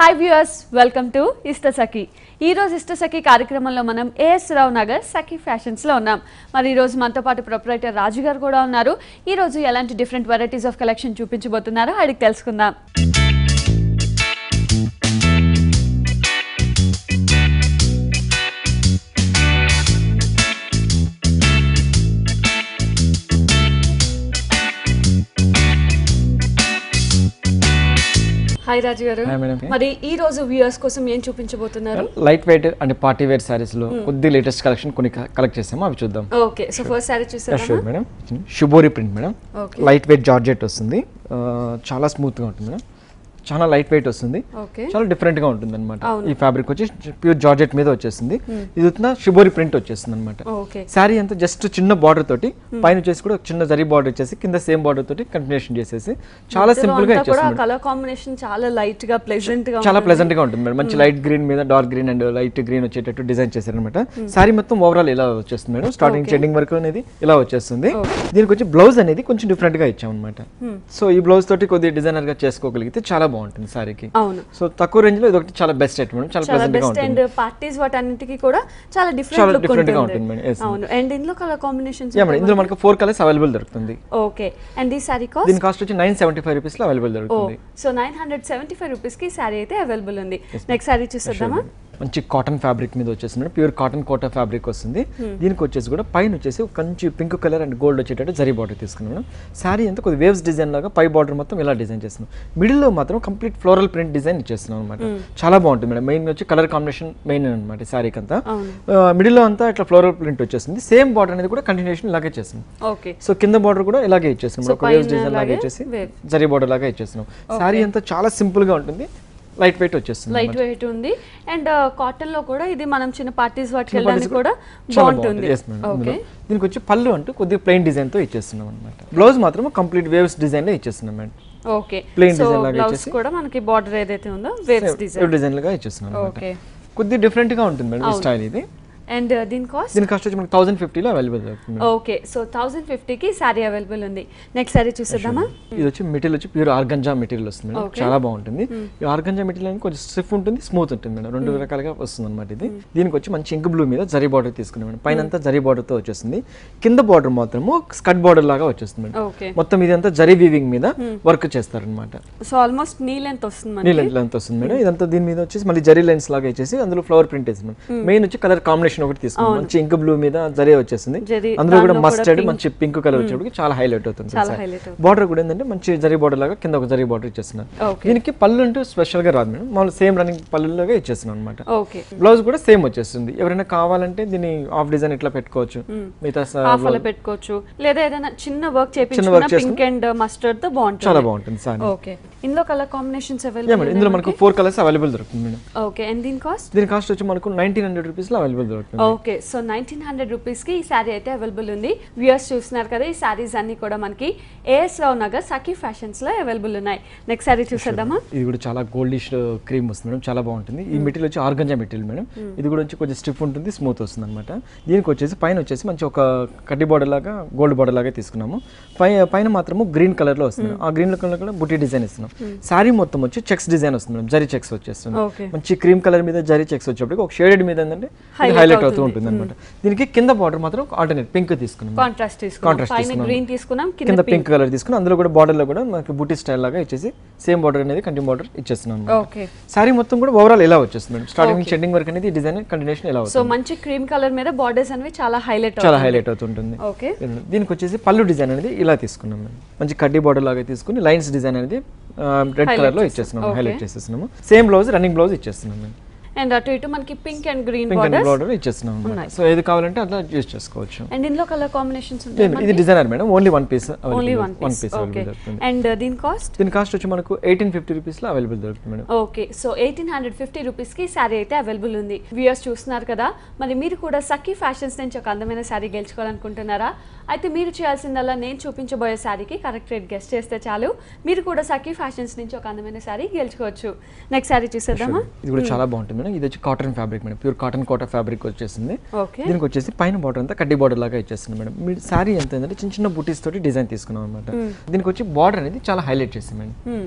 Hi viewers, welcome to Ishtasakhi. ఈరోజు ఇష్టసఖి కార్యక్రమంలో మనం ఏఎస్ రావు నగర్ సఖి ఫ్యాషన్స్లో ఉన్నాం. మరి ఈరోజు మనతో పాటు ప్రొప్రైటర్ రాజు గారు కూడా ఉన్నారు. ఈరోజు ఎలాంటి డిఫరెంట్ వెరైటీస్ ఆఫ్ కలెక్షన్ చూపించబోతున్నారో అడిగి తెలుసుకుందాం. హాయ్ రాజు గారు, మరి ఈ రోజు వ్యూయర్స్ కోసం ఏం చూపించబోతున్నారు? Light weight and party wear saris లో కొద్ది లేటెస్ట్ కలెక్షన్ కొన్ని కలెక్ట్ చేసాము, అవి చూద్దాం. ఓకే, సో ఫస్ట్ సారీ చూసారా మేడం? షుబోరి print madam, light weight georgette వస్తుంది, చాలా స్మూత్ గా ఉంటుంది మేడం, చాలా లైట్ వెయిట్ వస్తుంది, చాలా డిఫరెంట్ గా ఉంటుంది అనమాట. ఈ ఫ్యాబ్రిక్ వచ్చి ప్యూర్ జార్జెట్ మీద వచ్చేస్తుంది, ఇది వచ్చిన షుబోరి ప్రింట్ వచ్చేస్తుంది అనమాట. శారీ అంతా జస్ట్ చిన్న బార్డర్ తోటి, పైన వచ్చేసి కూడా చిన్న జరీ బార్డర్ వచ్చేసి కింద సేమ్ బార్డర్ తోటి కంటిన్యూషన్ చేసేసి చాలా సింపుల్ గా ఇచ్చేస్తుంది. కలర్ కాంబినేషన్ చాలా లైట్ గా ప్లెజెంట్ గా, చాలా ప్లెజెంట్ గా ఉంటుంది మేడం. మంచి లైట్ గ్రీన్ మీద dark green and light green వచ్చేటట్టు డిజైన్ చేశారు అనమాట. శారీ మొత్తం ఓవరాల్ ఇలా వచ్చేస్తుంది మేడం, స్టార్టింగ్ చెండింగ్ వరకు అనేది ఇలా వచ్చేస్తుంది. దీనికి వచ్చి బ్లౌజ్ అనేది కొంచెం డిఫరెంట్ గా ఇచ్చాం అనమాట. సో ఈ బ్లౌజ్ తోటి కొద్దిగా డిజైనర్ గా చేసుకోగలిగితే చాలా బాగుంటుంది శారీకి. అవును, సో తక్కువ రేంజ్ లో ఇది ఒకటి చాలా బెస్ట్ రేట్ మేడం, చాలా ప్లెజెంట్ గా ఉంటుంది. అండ్ పార్టీస్ వాటన్నిటికి కూడా చాలా డిఫరెంట్ గా ఉంటుంది మేడం. అవును, అండ్ ఇందులో కలర్ కాంబినేషన్స్ యా మేడం, ఇందులో మనకు 4 కలర్స్ అవైలబుల్ దొరుకుతుంది. ఓకే, అండ్ ఈ సారీ కాస్ట్? దీని కాస్ట్ వచ్చి 975 రూపీస్ లో అవైలబుల్ దొరుకుతుంది. సో 975 రూపీస్ కి సారీ అయితే అవైలబుల్ ఉంది. నెక్స్ట్ సారీ చూసేద్దామా? మంచి కాటన్ ఫ్యాబ్రిక్ మీద వచ్చేసి ప్యూర్ కాటన్ కోటా ఫ్యాబ్రిక్ వస్తుంది. దీనికి వచ్చేసి కూడా పైన వచ్చేసి కొంచెం పింక్ కలర్ అండ్ గోల్డ్ వచ్చేటట్టు జరీ బార్డర్ తీసుకున్నాం. శారీ అంతా కొద్దిగా వేవ్స్ డిజైన్ లాగా పై బార్డర్ మొత్తం ఇలా డిజైన్ చేస్తున్నాం. మిడిల్ లో మాత్రం కంప్లీట్ ఫ్లోరల్ ప్రింట్ డిజైన్ ఇచ్చేస్తున్నాం అనమాట. చాలా బాగుంటుంది మేడం. మెయిన్ వచ్చి కలర్ కాంబినేషన్ మెయిన్ అనమాట శారీకి అంతా. మిడిల్ లో అంతా ఇట్లా ఫ్లోరల్ ప్రింట్ వచ్చేసింది. సేమ్ బార్డర్ అనేది కూడా కంటిన్యూషన్ ఇలాగే చేస్తున్నాం. సో కింద బార్డర్ కూడా ఇలాగే ఇచ్చేస్తున్నాం, ఒక వేవ్స్ డిజైన్ లాగా ఇచ్చేసి జరీ బార్డర్ లాగా ఇచ్చేస్తున్నాం. శారీ అంతా చాలా సింపుల్ గా ఉంటుంది, లైట్ వెయిట్ వచ్చేస్తుంది, లైట్ వెయిట్ ఉంది. అండ్ కాటన్ లో కూడా ఇది మనం చిన్న పార్టీస్ వాటికి వెళ్ళడానికి కూడా బాగుంటుంది. ఓకే, దీనికి వచ్చి పళ్ళు అంటూ కొద్దిగా ప్లెయిన్ డిజైన్ తో ఇచ్చేస్తున్నాం అన్నమాట. బ్లౌజ్ మాత్రం కంప్లీట్ వేవ్స్ డిజైన్ లో ఇచ్చేస్తున్నాం మేడం. ఓకే, ప్లెయిన్ డిజైన్ లాగా బ్లౌజ్ కూడా మనకి బార్డర్ ఏదైతే ఉందో వేవ్స్ డిజైన్ లాగా ఇచ్చేస్తున్నాం అన్నమాట. కొద్దిగా డిఫరెంట్ గా ఉంటుంది మేడం ఈ స్టైల్. ఇది అండ్ దీని కాస్ట్? దీని కాస్ట్ వచ్చి మనకి 1050 లో అవైలబుల్ అవుతుంది. ఓకే, సో 1050 కి సారీ అవైలబుల్ ఉంది. నెక్స్ట్ సారీ చూసేద్దామా? ఇది వచ్చి మెటీరియల్ వచ్చి ప్యూర్ ఆర్గంజా మెటీరియల్ వస్తుంది మేడం, చాలా బాగుంటుంది. ఈ ఆర్గంజా మెటీరియల్ అనేది కొంచెం స్టిఫ్ ఉంటుంది, స్మూత్ ఉంటుంది మేడం, రెండు రకాలుగా వస్తుంది అనమాట. ఇది దీనికి వచ్చి మంచి ఇంక్ బ్లూ మీద జరీ బార్డర్ తీసుకున్నాం మేడం. పైన అంతా జరీ బార్డర్ తో వచ్చేస్తుంది, కింద బార్డర్ మాత్రము స్కర్ట్ బార్డర్ లాగా వచ్చేస్తుంది మేడం. మొత్తం ఇది అంతా జరీ వీవింగ్ మీద వర్క్ చేస్తారనమాట. సో ఆల్మోస్ట్ నీ లెంత్ వస్తుంది, నీ లెంత్ వస్తుంది మేడం. ఇదంతా దీని మీద వచ్చేసి మళ్ళీ జరీ లైన్స్ లాగా ఇచ్చేసి అందులో ఫ్లవర్ ప్రింట్ వేసి మెయిన్ వచ్చి కలర్ కాంబినేషన్ ఒకటి తీసుకున్నాం. మంచి ఇంక్ బ్లూ మీద జరీ వచ్చేసింది, అందులో కూడా మస్టర్డ్ మంచి పింక్ కలర్ వచ్చేప్పటికి చాలా హైలైట్ అవుతుంది. బార్డర్ కూడా ఏంటంటే మంచి జరీ బార్డర్ లాగా కింద ఒక జరీ బార్డర్ ఇచ్చేస్తున్నారు. దీనికి పళ్ళు అంటూ స్పెషల్ గా రాదు మేడం, మామూలు సేమ్ రన్నింగ్ పళ్ళులాగా ఇచ్చేస్తున్నాం అనమాట. బ్లౌజ్ కూడా సేమ్ వచ్చేస్తుంది. ఎవరైనా కావాలంటే దీన్ని ఆఫ్ డిజైన్ ఇట్లా పెట్టుకోవచ్చు, మిగతా పెట్టుకోవచ్చు, లేదా ఏదైనా చిన్న వర్క్ చేయించుకున్నా పింక్ అండ్ మస్టర్డ్ తో బాగుంటుంది, చాలా బాగుంటుంది సారీ. ఓకే, ఇందులో కలర్ కాంబినేషన్స్ అవైలబుల్? ఇందులో మనకు 4 కలర్స్ అవైలబుల్ దొరుకుతుంది మేడం. ఓకే, అండ్ దీని కాస్ట్? దీని కాస్ట్ వచ్చి మనకు 1900 రూపీస్ లో అవైలబుల్ దొరుకుతుంది. ఓకే, సో 1900 రూపీస్ కి ఈ సారీ అయితే అవైలబుల్ ఉంది. వ్యూయర్స్ చూస్తున్నారు కదా, ఈ సారీస్ అన్ని కూడా మనకి ఏఎస్ రావు నగర్ సఖి ఫ్యాషన్స్ లో అవైలబుల్ ఉన్నాయి. నెక్స్ట్ సారీ చూసేద్దామా? ఇది కూడా చాలా గోల్డిష్ క్రీమ్ వస్తుంది మేడం, చాలా బాగుంటుంది. ఈ మెటీరియల్ వచ్చి ఆర్గంజా మెటీరియల్ మేడం. ఇది కూడా వచ్చి కొంచెం స్టిఫ్ ఉంటుంది, స్మూత్ వస్తుంది అనమాట. దీనికి వచ్చేసి పైన వచ్చేసి మంచి ఒక కడ్డీ బార్డర్ లాగా గోల్డ్ బార్డర్ లాగా తీసుకున్నాము. పైన మాత్రము గ్రీన్ కలర్ లో వస్తుంది. ఆ గ్రీన్ కలర్ కూడా బుటీ డిజైన్ ఇస్తున్నాం. సారీ మొత్తం వచ్చి చెక్స్ డిజైన్ వస్తుంది మేడం, జరీ చెక్స్ వచ్చేస్తుంది. మంచి క్రీమ్ కలర్ మీద జరీ చెక్స్ వచ్చేప్పటికి ఒక షేడెడ్ మీద ఏంటంటే హైలైట్ అవుతూ ఉంటుంది అనమాట. దీనికి కింద బార్డర్ మాత్రం ఆల్టర్నేట్ పింక్ తీసుకున్నాం, కాంట్రాస్ట్ తీసుకున్నాం, కింద పింక్ కలర్ తీసుకుని అందులో కూడా బార్డర్ లో కూడా మనకి బూటీ స్టైల్ లాగా ఇచ్చేసి సేమ్ బార్డర్ అనేది కంటిన్యూ బార్డర్ ఇచ్చేస్తున్నాం. సారీ మొత్తం కూడా ఓవరాల్ ఇలా వచ్చేస్తుంది మేడం, స్టార్టింగ్ చెండింగ్ వరకు అనేది డిజైన్ కంటిన్యూషన్ ఇలా వస్తుంది. సో మంచి క్రీమ్ కలర్ మీద బార్డర్స్ అనేవి చాలా హైలైట్ అవుతుంటుంది. దీనికి వచ్చేసి పళ్ళు డిజైన్ అనేది ఇలా తీసుకున్నాం మేడం, మంచి కడ్డీ బార్డర్ లాగా తీసుకుని లైన్స్ డిజైన్ అనేది రెడ్ కలర్ లో ఇచ్చేస్తున్నాం, హైలైట్ చేసేస్తున్నాము. సేమ్ బ్లౌజ్ రన్నింగ్ బ్లౌజ్ ఇచ్చేస్తున్నాం మేడం. అండ్ అటు ఇటు మనకి పింక్ అండ్ గ్రీన్ బార్డర్ ఇచ్చేస్తున్నాం. సో ఏది కావాలంటే అట్లా యూస్ చేసుకోవచ్చు. అండ్ ఇందులో కలర్ కాంబినేషన్స్ ఉంటాయి. ఇది designer madam, only one piece okay, and దీని కాస్ట్? దీని కాస్ట్ వచ్చి మనకు 1850 రూపీస్ లో అవైలబుల్ దొరుకుతుంది మేడం. ఓకే, సో 1850 రూపీస్ కి సారీ అయితే అవైలబుల్ ఉంది. వ్యూయర్స్ చూస్తున్నారు కదా, మరి మీరు కూడా సఖి ఫ్యాషన్స్ నుంచి ఒక అందమైన సారీ గెలుచుకోవాలనుకుంటున్నారా? అయితే మీరు చేయాల్సిందల్లా నేను చూపించబోయే సారీకి కరెక్ట్ రేట్ గెస్ట్ చేస్తే చాలు, మీరు కూడా సఖి ఫ్యాషన్స్ నుంచి ఒక అందమైన సారీ గెలుచుకోవచ్చు. నెక్స్ట్ సారీ చూసేద్దామా? ఇది కూడా చాలా బాగుంటుంది. మేడం, ఇది వచ్చి cotton fabric madam, pure cotton Kota fabric వచ్చేసింది. ఓకే దీనికి వచ్చేసి పైన బార్డర్ అంతా కడ్డీ బార్డర్ లాగా ఇచ్చేస్తుంది మేడం. మీ శారీ ఎంత ఏంటంటే చిన్న చిన్న బూటీస్ తోటి డిజైన్ తీసుకున్నాం అనమాట. దీనికి వచ్చి బార్డర్ అనేది చాలా హైలైట్ చేసింది మేడం,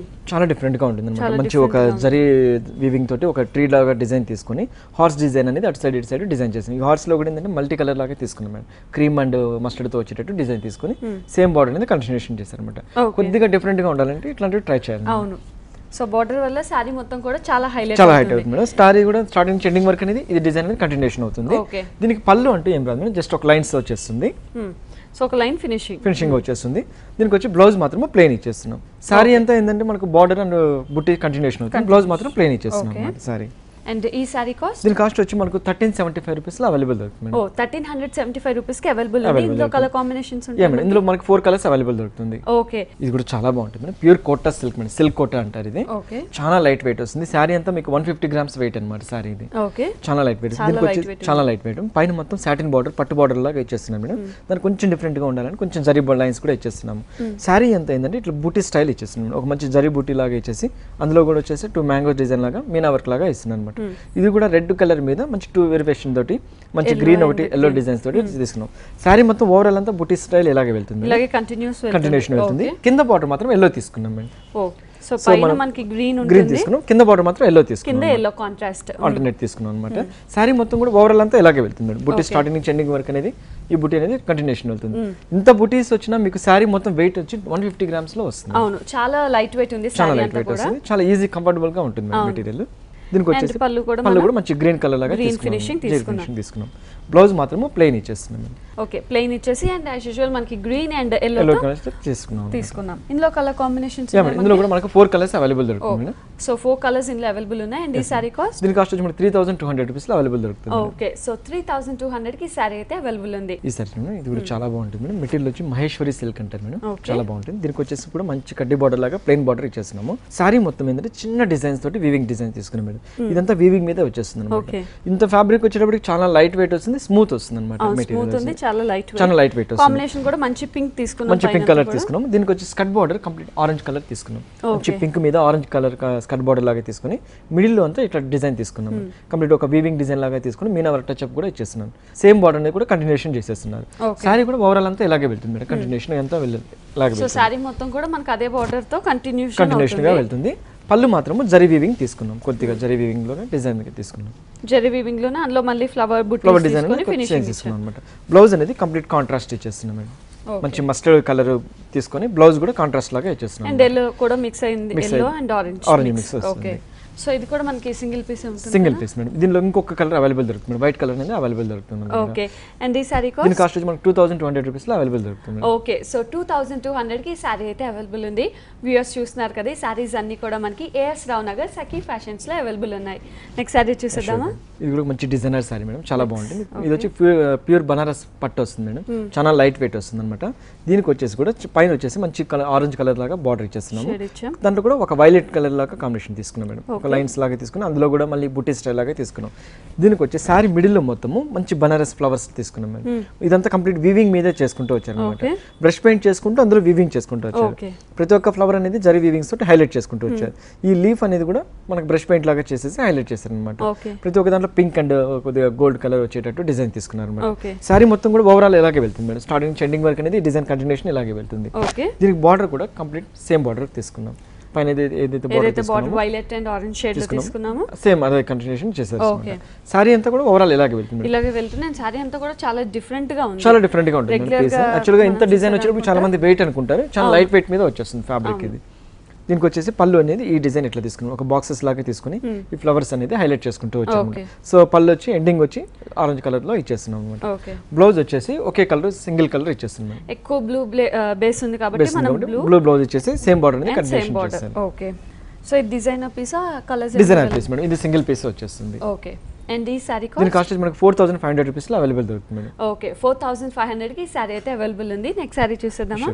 చాలా డిఫరెంట్ గా ఉంటుంది అనమాట. మంచి ఒక జరీ వీవింగ్ తోటి ఒక ట్రీ లాగా డిజైన్ తీసుకుని హార్స్ డిజైన్ అనేది అటు సైడ్ ఇటు సైడ్ డిజైన్ చేసింది. ఈ హార్స్ లో కూడా ఏంటంటే మల్టీ కలర్ లాగా తీసుకున్నాం మేడం, క్రీమ్ అండ్ మస్టర్డ్ తో వచ్చేటట్టు డిజైన్ తీసుకుని సేమ్ బార్డర్ అనేది కంటిన్యూషన్ చేశారు అనమాట. కొద్దిగా డిఫరెంట్ గా ఉండాలంటే ఇట్లాంటివి ట్రై చేయాలి. అవును, సో బార్డర్ వల్ల శారీ మొత్తం కూడా చాలా హైలైట్ అవుతుంది మేడం. స్టారీ కూడా స్టార్టింగ్ ఎండింగ్ వర్క్ అనేది ఇది డిజైన్ అనేది కంటిన్యూషన్ అవుతుంది. దీనికి పళ్ళు అంటే ఏం రాదు మేడం, జస్ట్ ఒక లైన్స్ వచ్చేస్తుంది. సో ఒక లైన్ ఫినిషింగ్ వచ్చేస్తుంది. దీనికి వచ్చి బ్లౌజ్ మాత్రం ప్లెయిన్ ఇచ్చేస్తున్నాం. సారీ అంతా ఏంటంటే మనకు బార్డర్ అండ్ బుట్టి కంటిన్యూషన్ అవుతుంది, బ్లౌజ్ మాత్రం ప్లెయిన్ ఇచ్చేస్తున్నాం అన్నమాట సారీ. అండ్ ఈ సారీ కాస్ట్, దీని కాస్ట్ వచ్చి మనకు 1375 రూపీస్ లో అవైలబుల్ దొరుకుతుంది. 1375 రూపీస్ కి అవైలబుల్ ఉంది. ఇందులో కలర్ కాంబినేషన్స్ ఉంటాయి మేడం, ఇందులో మనకు 4 కలర్స్ అవైలబుల్ దొరుకుతుంది. ఓకే, ఇది కూడా చాలా బాగుంటుంది madam, pure Kota silk madam, silk Kota అంటారు ఇది. ఓకే, చాలా లైట్ వెయిట్ వస్తుంది. సారీ అంతా మీకు 150 గ్రామ్స్ వెయిట్ అన్నమాట సారీ ఇది. ఓకే, చాలా లైట్ వెయిట్. దీనికి వచ్చి చాలా లైట్ వెయిట్. పైన మొత్తం సాటిన్ బార్డర్, పట్టు బార్డర్ లాగా ఇచ్చేస్తున్నాం మేడం. దానికి కొంచెం డిఫరెంట్ గా ఉండాలని కొంచెం జరీ లైన్స్ కూడా ఇచ్చేస్తున్నాము. సారీ ఎంత ఏంటంటే ఇట్లా బూటీ స్టైల్ ఇచ్చేస్తున్నాం, ఒక మంచి జరీ బూటీ లాగా ఇచ్చేసి అందులో కూడా వచ్చేసి 2 మ్యాంగో డిజైన్ లాగా మీనా వర్క్ లాగా ఇస్తున్నాం అనమాట. ఇది కూడా రెడ్ కలర్ మీద మంచి 2 వేరియేషన్ తోటి మంచి గ్రీన్ ఒకటి ఎల్లో డిజైన్స్ తోటి తీసుకున్నాం. సారీ మొత్తం ఓవరాల్ అంతా బుట్టి స్టైల్ ఇలాగే వెళ్తుంది, ఇలాగే కంటిన్యూషన్ వెళ్తుంది. కింద బార్డర్ మాత్రం ఎల్లో తీసుకున్నాం మేడం. సో పైన మనకి గ్రీన్ తీసుకున్నాం, కింద బార్డర్ మాత్రం ఎల్లో తీసుకున్నాం, కింద ఎల్లో కాంట్రాస్ట్ ఆల్టర్నేట్ తీసుకున్నాం అన్నమాట. సారీ మొత్తం కూడా ఓవరాల్ అంతా ఇలాగే వెళ్తుంది మేడం. బుట్టి స్టార్టింగ్ నుంచి ఎండింగ్ వరకు అనేది ఈ బుట్టి అనేది కంటిన్యూషన్ వెళ్తుంది. ఇంత బుటీస్ వచ్చినా మీకు సారీ మొత్తం వెయిట్ వచ్చి 150 గ్రామ్స్ లో వస్తుంది. అవును, చాలా లైట్ వెయిట్ ఉంది, చాలా లైట్ వెయిట్ వస్తుంది, చాలా ఈజీ కంఫర్టబుల్ గా ఉంటుంది మేడం మెటీరియల్. దీనికి వచ్చేసి పళ్ళు కూడా మంచి గ్రీన్ కలర్ లాగా తీసుకున్నాం. బ్లౌజ్ మాత్రం ప్లెయిన్ ఇచ్చేస్తున్నాం. ఓకే, ప్లెయిన్ ఇచ్చేసి అండ్ యాజ్ యూజువల్ మనకి గ్రీన్ అండ్ ఎల్లో తీసుకున్నాం. ఇందులో కలర్ కాంబినేషన్స్ ఇందులో కూడా మనకు 4 కలర్స్ అవైలబుల్ దొరుకుతుంది. సో 4 కలర్స్ ఇందులో అవైలబుల్ ఉన్నాయి. అండ్ ఈ సారీ కాస్ట్, దీని కాస్ట్ వచ్చి మనకి 3200 రూపీస్ లో అవైలబుల్ దొరుకుతుంది. ఓకే, సో 3200 కి సారీ అయితే అవైలబుల్ ఉంది. ఈ సారీ ఇది కూడా చాలా బాగుంటుంది మేడం. మెటీరియల్ వచ్చి మహేశ్వరి సిల్క్ అంటారు మేడం, చాలా బాగుంటుంది. దీనికి వచ్చేసి కూడా మంచి కడ్డీ బార్డర్ లాగా ప్లెయిన్ బార్డర్ ఇచ్చేస్తున్నాము. సారీ మొత్తం ఏంటంటే చిన్న డిజైన్స్ తోటి వీవింగ్ డిజైన్ తీసుకున్నాం మేడం. ఇదంతా వీవింగ్ మీద వచ్చేస్తుంది అనమాట. ఇంత ఫ్యాబ్రిక్ వచ్చేటప్పటికి చాలా లైట్ వెయిట్ వస్తుంది, స్మూత్ వస్తుంది అనమాట. చాలా లైట్ వెయిట్ కాంబినేషన్ కూడా మంచి పింక్ తీసుకున్నాం, మంచి పింక్ కలర్ తీసుకున్నాం. దీనికి వచ్చి skirt border complete orange colour తీసుకున్నాం. మంచి పింక్ మీద ఆరెంజ్ కలర్ స్కర్ట్ బార్డర్ లాగా తీసుకుని మిడిల్ లో అంతా ఇట్లా డిజైన్ తీసుకున్నాం. కంప్లీట్ ఒక వీవింగ్ డిజైన్ లాగా తీసుకుని మీనా వర్క్ టచ్ అప్ కూడా ఇచ్చేస్తున్నాం. సేమ్ బార్డర్ అనేది కూడా కంటిన్యూషన్ చేసేస్తున్నారు. సారీ కూడా ఓవరాల్ అంతా ఇలాగే వెళ్తుంది మేడం, కంటిన్యూషన్ అంతా ఇలాగే. సో సారీ మొత్తం కూడా మనకి అదే బార్డర్ తో కంటిన్యూషన్ గా వెళ్తుంది. పళ్ళు మాత్రము జరీ వీవింగ్ తీసుకున్నాం, కొద్దిగా జరీ వీవింగ్ లో డిజైన్ తీసుకున్నాం. జరీ వీవింగ్ లోనే అందులో మళ్ళీ ఫ్లవర్ డిజైన్ తీసుకున్నాం అనమాట. బ్లౌజ్ అనేది కంప్లీట్ కాంట్రాస్ట్ ఇచ్చేస్తున్నాం మేడం, మంచి మస్టర్డ్ కలర్ తీసుకొని బ్లౌజ్ కూడా కాంట్రాస్ట్ లాగా ఇచ్చేస్తున్నాం. అండ్ ఎల్లో కూడా మిక్స్ అయింది, ఎల్లో అండ్ ఆరెంజ్ మిక్స్ వస్తుంది. సో ఇది కూడా మనకి సింగిల్ పీస్ ఉంటుంది, సింగిల్ పీస్ మేడం. దీనిలో ఇంకొక కలర్ అవైలబుల్ దొరుకుతుంది, వైట్ కలర్ అనేది అవైలబుల్ దొరుకుతుంది. ఓకే, అండ్ ఈ సారీ దీని కాస్ట్ వచ్చి మనకు 2200 రూపీస్ లో అవైలబుల్ దొరుకుతుంది. ఓకే, సో 2200 కి సారీ అయితే అవైలబుల్ ఉంది. వ్యూయర్స్ చూస్తున్నారు కదా, ఈ సారీస్ అన్ని కూడా మనకి ఏఎస్ రావు నగర్ సఖీ ఫ్యాషన్స్ లో అవైలబుల్ ఉన్నాయి. నెక్స్ట్ సారీ చూసేద్దామా. ఇది కూడా మంచి డిజైనర్ సారీ మేడం, చాలా బాగుంటుంది. ఇది వచ్చి ప్యూర్ బనారస్ పట్టు వస్తుంది మేడం, చాలా లైట్ వెయిట్ వస్తుంది అనమాట. దీనికి వచ్చేసి కూడా పైన వచ్చేసి మంచి కలర్ ఆరెంజ్ కలర్ లాగా బార్డర్ ఇచ్చేస్తున్నాము. దాంట్లో కూడా ఒక వైలెట్ కలర్ లాగా కాంబినేషన్ తీసుకున్నాం మేడం, ఒక లైన్స్ లాగా తీసుకుని అందులో కూడా మళ్ళీ బుట్టి స్టైల్ లాగా తీసుకున్నాం. దీనికి వచ్చి సారీ మిడిల్ లో మొత్తము మంచి బనారస్ ఫ్లవర్స్ తీసుకున్నాం మేడం. ఇదంతా కంప్లీట్ వీవింగ్ మీదే చేసుకుంటూ వచ్చారు అనమాట. బ్రష్ పెయింట్ చేసుకుంటూ అందులో వీవింగ్ చేసుకుంటూ వచ్చారు. ప్రతి ఒక్క ఫ్లవర్ అనేది జరీ వీవింగ్స్ తోటి హైలైట్ చేసుకుంటూ వచ్చారు. ఈ లీఫ్ అనేది కూడా మనకు బ్రష్ పెయింట్ లాగా చేసేసి హైలైట్ చేశారు అనమాట. ప్రతి ఒక్క దాంట్లో పింక్ అండ్ కొద్దిగా గోల్డ్ కలర్ వచ్చేటట్టు డిజైన్ తీసుకున్నారు అనమాట. సారీ మొత్తం కూడా ఓవరాల్ ఇలాగే వెళ్తుంది మేడం, స్టార్టింగ్ నుంచి ఎండింగ్ వరకు అనేది డిజైన్ కంటిన్యూషన్ ఇలాగే వెళ్తుంది. దీనికి బార్డర్ కూడా కంప్లీట్ సేమ్ బార్డర్ తీసుకున్నాం. పైన ఏదైతే border violet and orange shade లో తీసుకున్నాము, సేమ్ అదే కంటిన్యూషన్ చేశారు. సారీ అంతా కూడా ఓవరాల్ ఇలాగే వెళ్తుంది, ఇలాగే వెళ్తుంది. అండ్ సారీ అంతా కూడా చాలా డిఫరెంట్ గా ఉంది, చాలా డిఫరెంట్ గా ఉంటుంది. యాక్చువల్ గా ఇంత డిజైన్ వచ్చేటప్పుడు చాలా మంది వెయిట్ అనుకుంటారు, చాలా లైట్ వెయిట్ మీద వచ్చేస్తుంది ఫ్యాబ్రిక్ ఇది. దీనికి వచ్చేసి పళ్ళు అనేది ఈ డిజైన్ ఇట్లా తీసుకున్నాం, ఒక బాక్సెస్ లాగా తీసుకుని ఈ ఫ్లవర్స్ అనేది హైలైట్ చేసుకుంటూ వచ్చాము. సో పళ్ళు వచ్చి ఎండింగ్ వచ్చి ఆరెంజ్ కలర్ లో ఇచ్చేస్తున్నాం అనమాట. బ్లౌజ్ వచ్చేసి ఒకే కలర్ సింగిల్ కలర్ ఇచ్చేస్తున్నాం. ఎక్కువ బ్లూ బేస్ ఉంది కాబట్టి మనం బ్లూ బ్లౌజ్ ఇచ్చేసి సేమ్ బార్డర్ అనేది కంటిన్యూషన్ చేస్తాం. ఓకే, సో ఇది designer piece colours designer piece madam, ఇది సింగిల్ పీస్ వచ్చేస్తుంది. ఓకే, అండ్ ఈ సారీ దీని కాస్ట్ మనకి 4500 రూపీస్ లో అవైలబుల్ దొరుకుతుంది. ఓకే, 4500 కి సారీ అయితే అవైలబుల్ ఉంది. నెక్స్ట్ సారీ చూసేద్దామా.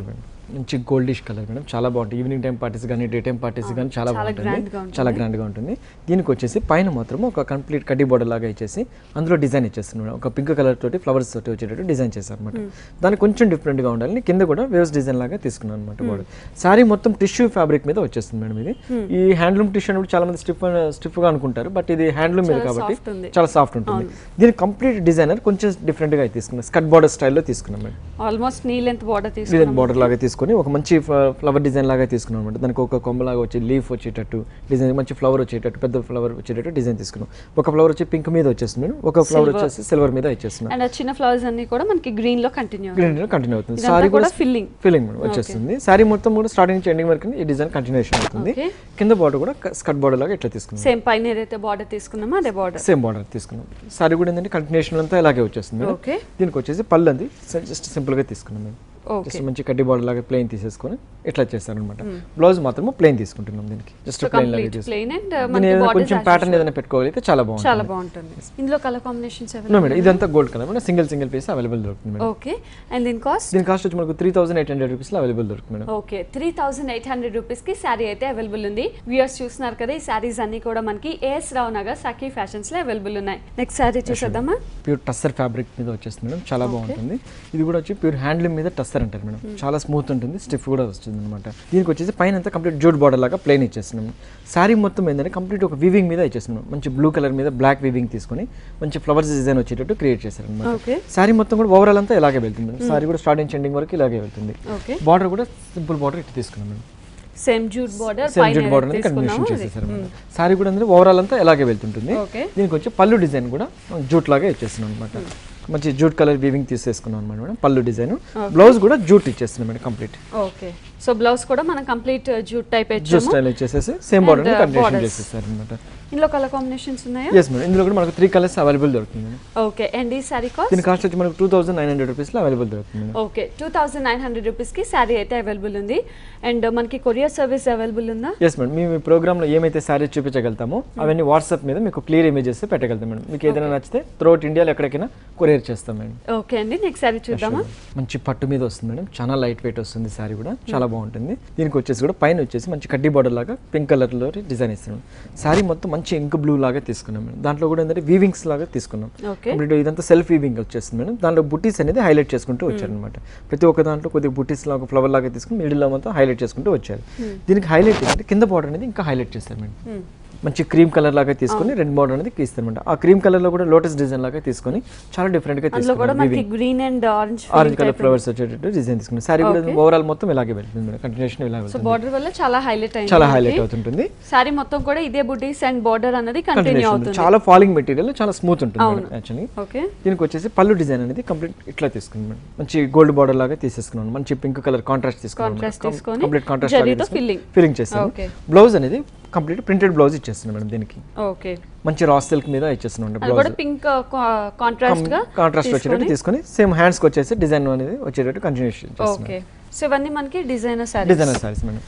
మంచి గోల్డిష్ కలర్ మేడం, చాలా బాగుంటుంది. ఈవినింగ్ టైం పార్టీస్ కానీ డే టైం పార్టీస్ కానీ చాలా బాగుంటుంది, చాలా గ్రాండ్గా ఉంటుంది. దీనికి వచ్చేసి పైన మాత్రం ఒక కంప్లీట్ కడ్డీ బోర్డర్ లాగా ఇచ్చేసి అందులో డిజైన్ ఇచ్చేస్తుంది మేడం. ఒక పింక్ కలర్ తోటి ఫ్లవర్స్ తోటి వచ్చేటట్టు డిజైన్ చేశారు అనమాట. దానికి కొంచెం డిఫరెంట్గా ఉండాలని కింద కూడా వేవ్స్ డిజైన్ లాగా తీసుకున్నాను అనమాట బోర్డర్. సారీ మొత్తం టిష్యూ ఫ్యాబ్రిక్ మీద వచ్చేస్తుంది మేడం. ఇది ఈ హ్యాండ్లూమ్ టిష్యూ అనేది చాలా మంది స్టిఫ్గా అనుకుంటారు, బట్ ఇది హ్యాండ్లూమ్ మీద కాబట్టి చాలా సాఫ్ట్ ఉంటుంది. దీని కంప్లీట్ డిజైనర్ కొంచెం డిఫరెంట్గా తీసుకున్నాం, స్కర్ట్ బోర్డర్ స్టైల్లో తీసుకున్నాం madam. Almost knee length border లాగా తీసుకొని ఒక మంచి ఫ్లవర్ డిజైన్ లాగా తీసుకున్నాం అనమాట. దానికి ఒక కొమ్మలాగా వచ్చి లీఫ్ వచ్చేటట్టు డిజైన్, మంచి ఫ్లవర్ వచ్చేటట్టు, పెద్ద ఫ్లవర్ వచ్చేటట్టు డిజైన్ తీసుకున్నాం. ఒక ఫ్లవర్ వచ్చి పింక్ మీద వచ్చేస్తుంది, ఒక ఫ్లవర్ వచ్చేసి సిల్వర్ మీద ఇచ్చేస్తున్నాం. అండ్ చిన్న ఫ్లవర్స్ అన్ని కూడా మనకి గ్రీన్ లో కంటిన్యూ అవుతుంది. సారీ కూడా ఫిల్లింగ్ ఫిల్లింగ్ వచ్చేస్తుంది. సారీ మొత్తం కూడా స్టార్టింగ్ నుంచి ఎండింగ్ వరకు ఈ డిజైన్ కంటిన్యూషన్ అవుతుంది. కింద బార్డర్ కూడా స్కర్ట్ బార్డర్ లాగా ఇట్లా తీసుకున్నాం. సేమ్ పైన ఏదైతే బార్డర్ తీసుకున్నామో అదే బార్డర్, సేమ్ బార్డర్ తీసుకున్నాం. సారీ కూడా ఏంటంటే కంటిన్యూషన్ అంతా ఇలాగే వచ్చేస్తుంది. దీనికి వచ్చేసి పళ్ళు అది జస్ట్ సింపుల్ గా తీసుకున్నాం మేము. జస్ట్ మంచి కడ్డీ బార్డర్ లాగా ప్లెయిన్ తీసేసుకొని ఇట్లా చేస్తారనమాట. బ్లౌజ్ మాత్రం ప్లెయిన్ తీసుకుంటున్నాం. దీనికి జస్ట్ ప్లెయిన్ లాగా కొంచెం ప్యాటర్న్ ఏదైనా పెట్టుకోగలిగితే చాలా బాగుంటుంది. ఇందులో కలర్ కాంబినేషన్స్ మేడం ఇదంతా gold colour madam, single piece available దొరుకుతుంది మేడం. ఓకే. అండ్ దీని కాస్ట్ వచ్చి మనకు 3800 రూపీస్ లో అవైలబుల్ దొరుకుతుంది మేడం. ఓకే, 3800 రూపీస్ కి శారీ అయితే అవైలబుల్ ఉంది. వ్యూయర్స్ చూస్తున్నారు కదా, ఈ శారీస్ అన్ని కూడా మనకి ఏఎస్ రావు నగర్ సఖీ ఫ్యాషన్స్ లో అవైలబుల్ ఉన్నాయి. నెక్స్ట్ శారీ చూసేద్దామా. ప్యూర్ టస్సర్ ఫ్యాబ్రిక్ మీద వచ్చేస్తుంది మేడం, చాలా బాగుంటుంది. ఇది కూడా వచ్చి ప్యూర్ హ్యాండ్లూమ్ మీద టస్సర్ అంటారు మేడం, చాలా స్మూత్ ఉంటుంది, స్టిఫ్ కూడా వస్తుంది అనమాట. దీనికి వచ్చేసి పైన అంతా కంప్లీట్ జూట్ బార్డర్ లాగా ప్లెయిన్ ఇచ్చేస్తున్నాము. శారీ మొత్తం ఏంటంటే కంప్లీట్ ఒక వీవింగ్ మీద ఇచ్చేస్తున్నాం. మంచి బ్లూ కలర్ మీద బ్లాక్ వీవింగ్ తీసుకొని మంచి ఫ్లవర్స్ డిజైన్ వచ్చేటట్టు క్రియేట్ చేశారు అనమాట. శారీ మొత్తం కూడా ఓవరాల్ అంతా ఇలాగే వెళ్తుంది. శారీ కూడా స్టార్టింగ్ నుంచి ఎండింగ్ వరకు ఇలాగే వెళ్తుంది. బార్డర్ కూడా సింపుల్ బార్డర్ ఇట్లా తీసుకున్నాం madam. Same jute border continuation చేసేసారు. సారీ కూడా అందులో ఓవరాల్ అంతా ఇలాగే వెళ్తుంటుంది. దీనికి వచ్చి పళ్ళు డిజైన్ కూడా జూట్ లాగా ఇచ్చేస్తున్నాం అనమాట. మంచి జూట్ కలర్ వీవింగ్ తీసేసుకున్నాం అనమాట మేడం. పళ్ళు డిజైన్, బ్లౌజ్ కూడా జూట్ ఇచ్చేస్తున్నాం madam complete. Okay, so blouse కూడా మనం complete jute type jute style ఇచ్చేసేసి సేమ్ బార్డర్ ని కంటిన్యూషన్ చేసేసారు అనమాట. ఇందులో కలర్ కాంబినేషన్స్ ఉన్నాయా? yes మేడం, ఇందులో కూడా మనకు 3 కలర్స్ అవైలబుల్ దొరుకుతుంది మేడం. ఓకే. అండ్ ఈ సారీ కాస్ట్? దీని కాస్ట్ వచ్చి మనకు 2900 రూపీస్ లో అవైలబుల్ దొరుకుతుంది మేడం. ఓకే, 2900 రూపీస్ కి సారీ అయితే అవైలబుల్ ఉంది. అండ్ మనకి కొరియర్ సర్వీస్ అవైలబుల్ ఉందా? yes మేడం, మేము ఈ ప్రోగ్రామ్ లో ఏమైతే సారీస్ చూపించగలుగుతామో అవన్నీ వాట్సాప్ మీద మీకు క్లియర్ ఇమేజెస్ పెట్టగలుగుతాం మేడం. మీకు ఏదైనా నచ్చితే త్రూఅవుట్ ఇండియాలో ఎక్కడికైనా కొరియర్ చేస్తాం మేడం. ఓకే అండి, నెక్స్ట్ సారీ చూద్దామా. మంచి పట్టు మీద వస్తుంది మేడం, చాలా లైట్ వెయిట్ వస్తుంది సారీ కూడా, చాలా బాగుంటుంది. దీనికి వచ్చేసి కూడా పైన వచ్చేసి మంచి కడ్డీ బార్డర్ లాగా పింక్ కలర్ లో డిజైన్ ఇస్తున్నాం. సారీ మొత్తం మంచి ఇంక్ బ్లూ లాగా తీసుకున్నాం మేడం. దాంట్లో కూడా ఏంటంటే వీవింగ్స్ లాగా తీసుకున్నాం. కంప్లీట్ ఇదంతా సెల్ఫ్ వీవింగ్ వచ్చేస్తుంది మేడం. దాంట్లో బుటీస్ అనేది హైలైట్ చేసుకుంటూ వచ్చారు అనమాట. ప్రతి ఒక్క దాంట్లో కొద్దిగా బుటీస్ లాగా ఫ్లవర్ లాగా తీసుకుని మిడిల్ లో మొత్తం హైలైట్ చేసుకుంటూ వచ్చారు. దీనికి హైలైట్ ఏంటంటే కింద బార్డర్ అనేది ఇంకా హైలైట్ చేస్తారు మేడం. మంచి క్రీమ్ కలర్ లాగా తీసుకొని రెడ్ బార్డర్ అనేది గీస్తారనమాట. ఆ క్రీమ్ కలర్ లో కూడా లోటస్ డిజైన్ లాగా తీసుకొని చాలా డిఫరెంట్ గా తీసుకున్నాం. Green and orange colour flowers వచ్చేటట్టు డిజైన్ తీసుకున్నాం. సారీ కూడా ఓవరాల్ మొత్తం ఇలాగే వెళ్తుంది మేడం, కంటిన్యూషన్ ఇలాగే వెళ్తుంది. బార్డర్ వల్ల చాలా హైలైట్ అవుతుంది. సారీ మొత్తం కూడా ఇదే బుటీస్ అండ్ బార్డర్ అనేది కంటిన్యూ అవుతుంది. చాలా ఫాలింగ్ మెటీరియల్, చాలా స్మూత్ ఉంటుంది యాక్చువల్లీ. ఓకే. దీనికి వచ్చేసి పళ్ళు డిజైన్ అనేది కంప్లీట్ ఇట్లా తీసుకున్నాం మేడం. మంచి గోల్డ్ బార్డర్ లాగా తీసేసుకున్నాం. మంచి పింక్ కలర్ కాంట్రాస్ట్ తీసుకున్నాం. కంప్లీట్ కాంట్రాస్ట్ ఫిల్లింగ్ చేసాం. బ్లౌజ్ అనేది కంప్లీట్ ప్రింటెడ్ బ్లౌజ్ ఇచ్చేస్తున్నాం మేడం. దీనికి ఓకే, మంచి రా సిల్క్ మీద ఇచ్చేస్తున్నాం. బ్లౌజ్ పింక్ కాంట్రాస్ట్ వచ్చేటట్టు తీసుకొని సేమ్ హ్యాండ్స్ కి వచ్చేసి డిజైన్ అనేది వచ్చేటట్టు కంటిన్యూషన్ చేస్తున్నాం. ఓకే, సో ఇవన్నీ మనకి డిజైనర్ సారీస్ మేడం.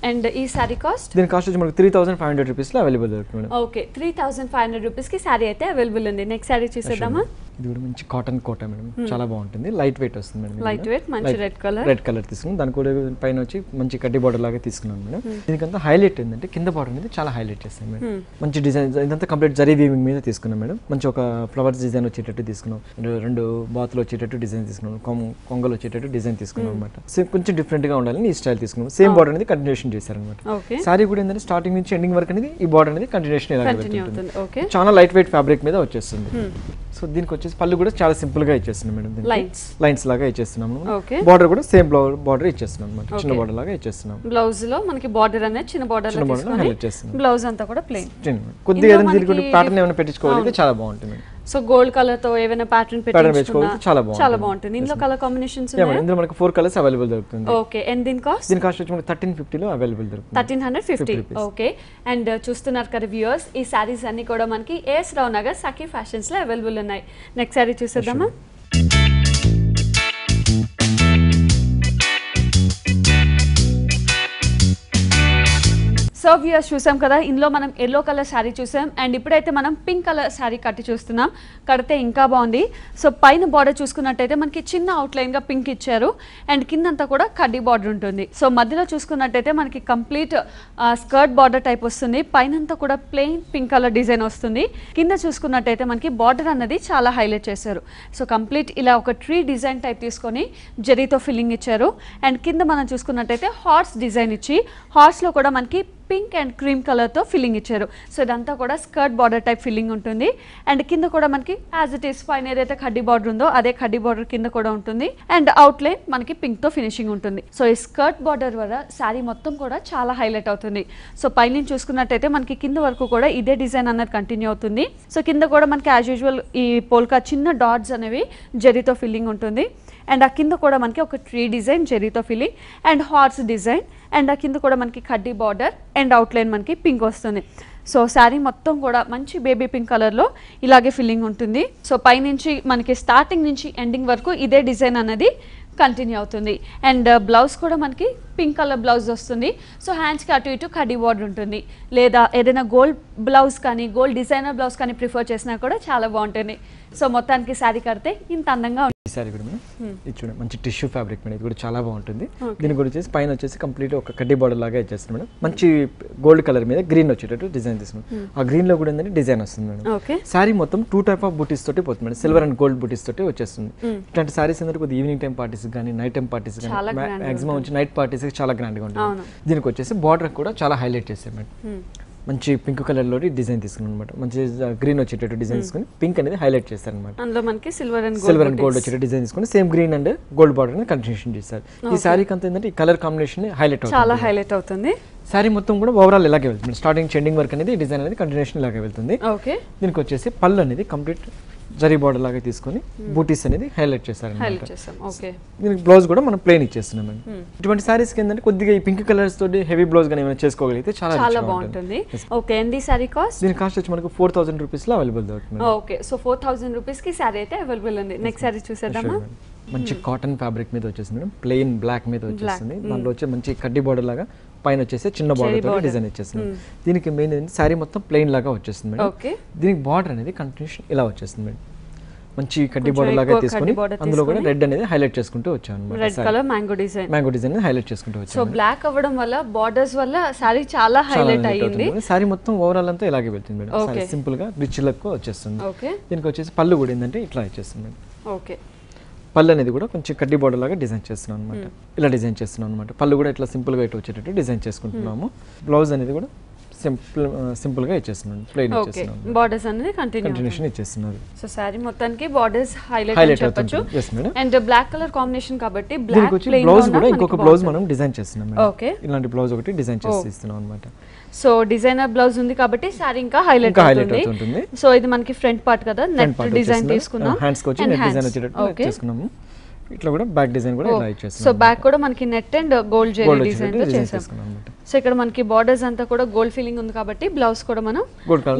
అండ్ ఈ సారీ కాస్ట్? దీని కాస్ట్ వచ్చి మనకు 3500 రూపీస్ లో అవైలబుల్ దొరుకుతుంది మేడం. ఓకే, 3500 రూపీస్ కి సారీ అయితే అవైలబుల్ ఉంది. నెక్స్ట్ సారీ చూసేద్దామా. ఇది కూడా మంచి కాటన్ కోట మేడం, చాలా బాగుంటుంది. లైట్ వెయిట్ వస్తుంది మేడం. లైట్ వెయిట్, మంచి రెడ్ కలర్ తీసుకున్నాం. దాని కూడా పైన వచ్చి మంచి కడ్డీ బార్డర్ లాగా తీసుకున్నాం మేడం. దీనికంతా హైలైట్ ఏంటంటే కింద బార్డర్ అనేది చాలా హైలైట్ చేస్తాం మేడం. మంచి డిజైన్ ఇదంతా కంప్లీట్ జరీ వీవింగ్ మీద తీసుకున్నాం మేడం. మంచి ఒక ఫ్లవర్స్ డిజైన్ వచ్చేటట్టు తీసుకున్నాం. రెండు బాతులు వచ్చేటట్టు డిజైన్ తీసుకున్నాం. కొంగలు వచ్చేటట్టు డిజైన్ తీసుకున్నాం అనమాట. సేమ్ కొంచెం డిఫరెంట్ గా ఉండాలని ఈ స్టైల్ తీసుకున్నాం. సేమ్ బార్డర్ అనేది కంటిన్యూషన్ చేశారనమాట. సారీ కూడా ఏంటంటే స్టార్టింగ్ నుంచి ఎండింగ్ వరకు అనేది ఈ బార్డర్ అనేది కంటిన్యూషన్ చాలా లైట్ వెయిట్ ఫ్యాబ్రిక్ మీద వచ్చేస్తుంది. సో దీనికి వచ్చేసి పళ్ళు కూడా చాలా సింపుల్ గా ఇచ్చేస్తున్నాం మేడం. లైన్స్ లాగా ఇచ్చేస్తున్నాము. బార్డర్ కూడా సేమ్ బార్డర్ ఇచ్చేస్తున్నాం అనమాట. చిన్న బార్డర్ లాగా ఇచ్చేస్తున్నాం. బ్లౌజ్ లో మనకి బార్డర్ అనేది చిన్న బార్డర్ లో హైలైట్ చేస్తున్నాం. బ్లౌజ్ అంతా కూడా ప్లెయిన్. కొద్దిగా ఏదైనా దీనికి ప్యాటర్న్ ఏమైనా పెట్టించుకోవాలి చాలా బాగుంటుంది. సో గోల్డ్ కలర్ తో ఏమైనా ప్యాటర్న్ పెట్టుకోవాలి చాలా బాగుంటుంది. ఇందులో కలర్ కాంబినేషన్స్ ఉన్నాయి. ఇందులో మనకు 4 కలర్స్ అవైలబుల్ దొరుకుతుంది. ఓకే, అండ్ దీని కాస్ట్? దీని కాస్ట్ వచ్చి మనకు 1350 లో అవైలబుల్ దొరుకుతుంది. 1350. ఓకే, అండ్ చూస్తున్నారు కదా వ్యూయర్స్, ఈ సారీస్ అన్ని కూడా మనకి ఏఎస్ రావు నగర్ సఖీ ఫ్యాషన్స్ లో అవైలబుల్ ఉన్నాయి. నెక్స్ట్ సారీ చూసేద్దామా. సో వ్యూయర్స్ చూసాం కదా, ఇందులో మనం ఎల్లో కలర్ శారీ చూసాం అండ్ ఇప్పుడైతే మనం పింక్ కలర్ శారీ కట్టి చూస్తున్నాం. కడితే ఇంకా బాగుంది. సో పైన బార్డర్ చూసుకున్నట్టయితే మనకి చిన్న అవుట్లైన్గా పింక్ ఇచ్చారు అండ్ కిందంతా కూడా కడ్డీ బార్డర్ ఉంటుంది. సో మధ్యలో చూసుకున్నట్టయితే మనకి కంప్లీట్ స్కర్ట్ బార్డర్ టైప్ వస్తుంది. పైనంతా కూడా ప్లెయిన్ పింక్ కలర్ డిజైన్ వస్తుంది. కింద చూసుకున్నట్టయితే మనకి బార్డర్ అన్నది చాలా హైలైట్ చేశారు. సో కంప్లీట్ ఇలా ఒక ట్రీ డిజైన్ టైప్ తీసుకొని జరీతో ఫిల్లింగ్ ఇచ్చారు అండ్ కింద మనం చూసుకున్నట్టయితే హార్స్ డిజైన్ ఇచ్చి హార్స్లో కూడా మనకి పింక్ అండ్ క్రీమ్ కలర్తో ఫిల్లింగ్ ఇచ్చారు. సో ఇదంతా కూడా స్కర్ట్ బార్డర్ టైప్ ఫిల్లింగ్ ఉంటుంది అండ్ కింద కూడా మనకి యాజ్ ఇట్ ఈస్ పైన ఏదైతే కడ్డీ బార్డర్ ఉందో అదే కడ్డీ బార్డర్ కింద కూడా ఉంటుంది అండ్ అవుట్లైన్ మనకి పింక్తో ఫినిషింగ్ ఉంటుంది. సో ఈ స్కర్ట్ బార్డర్ వల్ల శారీ మొత్తం కూడా చాలా హైలైట్ అవుతుంది. సో పైన చూసుకున్నట్టయితే మనకి కింద వరకు కూడా ఇదే డిజైన్ అన్నది కంటిన్యూ అవుతుంది. సో కింద కూడా మనకి యాజ్ యూజువల్ ఈ పోల్కా చిన్న డాట్స్ అనేవి జరీతో ఫిల్లింగ్ ఉంటుంది అండ్ ఆ కింద కూడా మనకి ఒక ట్రీ డిజైన్ జరీతో filling and horse design and ఆ కింద కూడా మనకి కడ్డీ బార్డర్ అండ్ అవుట్లైన్ మనకి పింక్ వస్తుంది. సో శారీ మొత్తం కూడా మంచి బేబీ పింక్ కలర్లో ఇలాగే ఫిల్లింగ్ ఉంటుంది. సో పైనుంచి మనకి స్టార్టింగ్ నుంచి ఎండింగ్ వరకు ఇదే డిజైన్ అనేది కంటిన్యూ అవుతుంది అండ్ బ్లౌజ్ కూడా మనకి పింక్ కలర్ బ్లౌజ్ వస్తుంది. సో హ్యాండ్స్కి అటు ఇటు కడ్డీ బార్డర్ ఉంటుంది. లేదా ఏదైనా గోల్డ్ బ్లౌజ్ కానీ గోల్డ్ డిజైనర్ బ్లౌజ్ కానీ ప్రిఫర్ చేసినా కూడా చాలా బాగుంటుంది. సో మొత్తానికి శారీ కడితే ఇంత అందంగా ఉంటుంది. ఈ శారీ కూడా మేడం ఇది చూడండి మంచి టిష్యూ ఫ్యాబ్రిక్ మేడం, ఇది కూడా చాలా బాగుంటుంది. దీని కూడా వచ్చేసి పైన వచ్చేసి కంప్లీట్ ఒక కడ్డీ బార్డర్ లాగా ఇచ్చేస్తుంది మేడం. మంచి గోల్డ్ కలర్ మీద గ్రీన్ వచ్చేటట్టు డిజైన్ తీసుకున్నాం. ఆ గ్రీన్ లో కూడా ఏంటంటే డిజైన్ వస్తుంది మేడం. శారీ మొత్తం 2 టైప్ ఆఫ్ బూటీస్ తోటి పోతుంది మేడం. సిల్వర్ అండ్ గోల్డ్ బూటీస్ తోటి వచ్చేస్తుంది. ఇట్లాంటి శారీస్ అందరూ కొద్దిగా ఈవినింగ్ టైం పార్టీస్ కానీ నైట్ టైం పార్టీస్ కానీ మాక్సిమం వచ్చి నైట్ పార్టీస్ చాలా గ్రాండ్ గా ఉంటుంది. దీనికి వచ్చేసి బార్డర్ కూడా చాలా హైలైట్ చేశారు మేడం. మంచి పింక్ కలర్ లో డిజైన్ తీసుకున్నాం అనమాట. మంచి గ్రీన్ వచ్చేటట్టు డిజైన్ తీసుకుని పింక్ అనేది హైలైట్ చేస్తారు అనమాట. అందులో మనకి సిల్వర్ అండ్ గోల్డ్ వచ్చేటట్టు డిజైన్ తీసుకుని same green and gold border ని కంటిన్యూషన్ చేస్తారు. ఈ శారీకి అంతా ఏంటంటే ఈ కలర్ కాంబినేషన్ హైలైట్ అవుతుంది, చాలా హైలైట్ అవుతుంది. శారీ మొత్తం కూడా ఓవరాల్ ఇలాగే వెళ్తుంది. స్టార్టింగ్ ఎండింగ్ వర్క్ అనేది డిజైన్ అనేది కంటిన్యూషన్ ఇలాగే వెళ్తుంది. దీనికి వచ్చేసి పళ్ళు అనేది కంప్లీట్ జరీ బార్డర్ లాగా తీసుకొని బూటీస్ అనేది హైలైట్ చేస్తారు. దీనికి బ్లౌజ్ కూడా మనం ప్లెయిన్ ఇచ్చేస్తున్నాం. ఇటువంటి సారీస్ కి ఏంటంటే కొద్దిగా ఈ పింక్ కలర్స్ తోటి హెవీ బ్లౌజ్ గానీ ఏమైనా చేసుకోగలిగితే చాలా బాగుంటుంది. ఓకే, అండి సారీ కాస్ట్? దీని కాస్ట్ వచ్చి మనకు 4000 రూపీస్ లో అవైలబుల్ అవుతుంది. ఓకే, సో 4000 రూపీస్ కి సారీ అయితే అవైలబుల్ ఉంది. నెక్స్ట్ సారీ చూసేద్దామా? మంచి కాటన్ ఫ్యాబ్రిక్ మీద వచ్చేసింది మేడం, ప్లెయిన్ బ్లాక్ మీద వచ్చేసింది. దాంట్లో వచ్చే మంచి కడ్డీ బార్డర్ లాగా పైన వచ్చేసి చిన్న బార్డర్ తో డిజైన్ ఇచ్చేస్తుంది. దీనికి మెయిన్ సారీ మొత్తం ప్లెయిన్ లాగా వచ్చేస్తుంది మేడం. దీనికి బార్డర్ అనేది కంటిన్యూషన్ ఇలా వచ్చేస్తుంది మేడం. మంచి కడ్డీ బార్డర్ లాగా తీసుకొని అందులో కూడా రెడ్ అనేది హైలైట్ చేసుకుంటూ వచ్చాను అన్నమాట. Red colour mango design highlight చేసుకుంటూ వచ్చాను. సో బ్లాక్ అవ్వడం వల్ల బార్డర్స్ వల్ల సారీ చాలా హైలైట్ అయ్యింది. సారీ మొత్తం ఓవరాల్ అంతా ఇలాగే వెళ్తుంది మేడం. సారీ సింపుల్ గా రిచ్ లుక్ వచ్చేస్తుంది. దీనికి వచ్చేసి పళ్ళు కూడా ఏంటంటే ఇట్లా ఇచ్చేస్తుంది మేడం. ఓకే, పళ్ళు అనేది కూడా కొంచెం కడ్డీ బార్డర్ లాగా డిజైన్ చేస్తున్నాం అనమాట. ఇలా డిజైన్ చేస్తున్నాం అనమాట. పళ్ళు కూడా ఇట్లా సింపుల్ గా ఇటు వచ్చేటట్టు డిజైన్ చేసుకుంటున్నాము. బ్లౌజ్ అనేది కూడా సింపుల్ గా ఇచ్చేస్తున్నాం, ప్లెయిన్ ఇచ్చేస్తున్నాం. బోర్డర్స్ అనేది కంటిన్యూషన్ ఇచ్చేస్తున్నారు. సో సారీ మొత్తానికి బోర్డర్స్ హైలైట్ చెప్పొచ్చు. అండ్ బ్లాక్ కలర్ కాంబినేషన్ కాబట్టి బ్లాక్ ప్లెయిన్ బ్లౌజ్ కూడా ఇంకొక బ్లౌజ్ మనం డిజైన్ చేస్తున్నాం. ఓకే, ఇలాంటి బ్లౌజ్ ఒకటి డిజైన్ చేసి ఇస్తున్నాం అన్నమాట. సో డిజైనర్ బ్లౌజ్ ఉంది కాబట్టి సారీ ఇంకా హైలైట్ అవుతుంది. సో ఇది మనకి ఫ్రంట్ పార్ట్ కదా, నెట్ డిజైన్ తీసుకున్నాం. హ్యాండ్స్ కి వచ్చి నెట్ డిజైన్ వచ్చేటట్టు చేసుకున్నాము. ఇట్లా కూడా బ్యాక్ డిజైన్ కూడా ఇలా ఇచ్చేస్తాం. సో బ్యాక్ కూడా మనకి net and gold zari design తో చేసాం. సో ఇక్కడ మనకి బార్డర్స్ అంతా కూడా గోల్డ్ ఫీలింగ్ ఉంది కాబట్టి బ్లౌజ్ కూడా మనం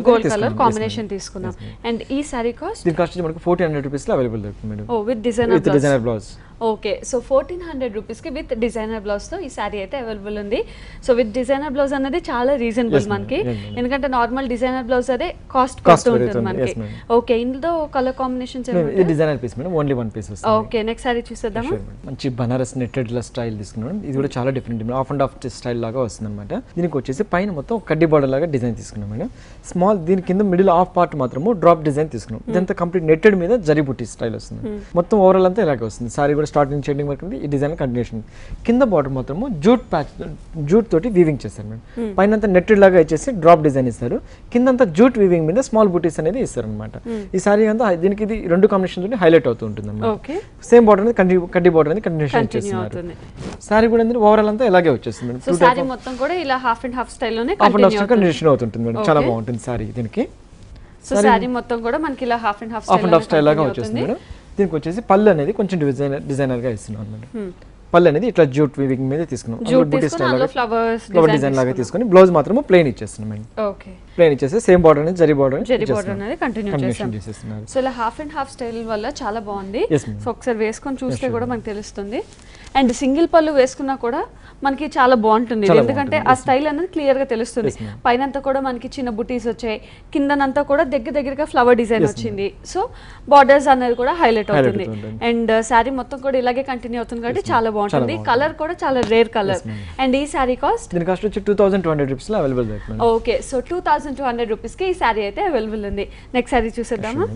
గోల్డ్ కలర్ కాంబినేషన్ తీసుకున్నాం. అండ్ ఈ సారీ కాస్ట్? దీని కాస్ట్ మనకి 1400 రూపీస్ లో అవైలబుల్ దొరుకుతుంది madam. Oh with designer blouse. Okay, so 1400 rupees కి విత్ డిజైనర్ బ్లౌజ్ తో ఈ సారీ అయితే అవైలబుల్ ఉంది. సో విత్ డిజైనర్ బ్లౌజ్ అనేది చాలా రీజనబుల్ మనకి, ఎందుకంటే నార్మల్ డిజైనర్ బ్లౌజ్ అదే కాస్ట్ ఉంటుంది మనకి. ఓకే, ఇందులో కలర్ కాంబినేషన్స్ ఇది designer piece madam, only one piece వస్తుంది. ఓకే, నెక్స్ట్ సారీ చూసేద్దామా? మంచి బనారస్ నెట్టెడ్ స్టైల్ తీసుకున్నాం. ఇది కూడా చాలా different half and half style లాగా వస్తుంది అనమాట. దీనికి వచ్చేసి పైన మొత్తం కడ్డీ బార్డర్ లాగా డిజైన్ తీసుకున్నాం మేడం. స్మాల్ దీని కింద మిడిల్ హాఫ్ పార్ట్ మాత్రము డ్రాప్ డిజైన్ తీసుకున్నాం. ఇదంతా కంప్లీట్ నెట్టెడ్ మీద జరీ బుట్టి స్టైల్ వస్తుంది. మొత్తం ఓవరాల్ అంతా ఇలాగే వస్తుంది. సారీ కూడా స్టార్టింగ్ ఎండింగ్ వరకు ఈ డిజైన్ కంటిన్యూషన్. కింద బార్డర్ మాత్రము జూట్ తోటి వీవింగ్ చేస్తారు మేడం. పైన అంతా నెట్టెడ్ లాగా ఇచ్చేసి డ్రాప్ డిజైన్ ఇస్తారు. కిందంతా జూట్ వీవింగ్ మీద స్మాల్ బుటీస్ అనేది ఇస్తారు అనమాట. ఈ సారీ అంతా దీనికి ఇది రెండు కాంబినేషన్ తోటి హైలైట్ అవుతూ ఉంటుంది అన్నమాట. సేమ్ బార్డర్ అనేది కడ్డీ బార్డర్ అనేది కంటిన్యూషన్ చేస్తున్నారు. సారీ కూడా ఓవరాల్ అంతా ఇలాగే వచ్చేస్తుంది మేడం. సో సారీ మొత్తం కూడా ఇలా హాఫ్ అండ్ హాఫ్ స్టైల్ లోనే కంటిన్యూషన్ అవుతుంటుంది మేడం. చాలా బాగుంటుంది సారీ. దీనికి సో సారీ మొత్తం కూడా మనకి ఇలా హాఫ్ అండ్ హాఫ్ స్టైల్ లాగా వచ్చేస్తుంది మేడం. దీనికి వచ్చేసి పళ్ళు అనేది కొంచెం డిజైనర్ గా ఇస్తున్నాం అన్నమాట. పళ్ళు అనేది ఇట్లా జూట్ వీవింగ్ మీద తీసుకున్నాం. ఫ్లవర్ డిజైన్ లాగా తీసుకుని బ్లౌజ్ మాత్రం ప్లెయిన్ ఇచ్చేస్తున్నాం మేడం. ఓకే, ప్లెయిన్ ఇచ్చేసి సేమ్ బార్డర్ అనేది జరీ బార్డర్ అనేది కంటిన్యూ చేసేస్తున్నారు. సో ఇలా హాఫ్ అండ్ హాఫ్ స్టైల్ వల్ల చాలా బాగుంది. సో ఒకసారి వేసుకొని చూస్తే కూడా మనకు తెలుస్తుంది. అండ్ సింగిల్ పళ్ళు వేసుకున్నా కూడా మనకి చాలా బాగుంటుంది చాలా ఎందుకంటే ఆ స్టైల్ అనేది క్లియర్ గా తెలుస్తుంది పైనంతా కూడా మనకి చిన్న బుటీస్ వచ్చాయి కిందనంతా కూడా దగ్గరగా ఫ్లవర్ డిజైన్ వచ్చింది సో బార్డర్స్ అనేది కూడా హైలైట్ అవుతుంది అండ్ శారీ మొత్తం కూడా ఇలాగే కంటిన్యూ అవుతుంది కాబట్టి చాలా బాగుంటుంది కలర్ కూడా చాలా రేర్ కలర్ అండ్ ఈ శారీ కాస్ట్ దీని కాస్ట్ వచ్చి 2200 రూపీస్ లో అవైలబుల్ దొరుకుతుంది ఓకే సో 2200 రూపీస్ కి ఈ శారీ అయితే అవైలబుల్ ఉంది నెక్స్ట్ శారీ చూసేద్దామా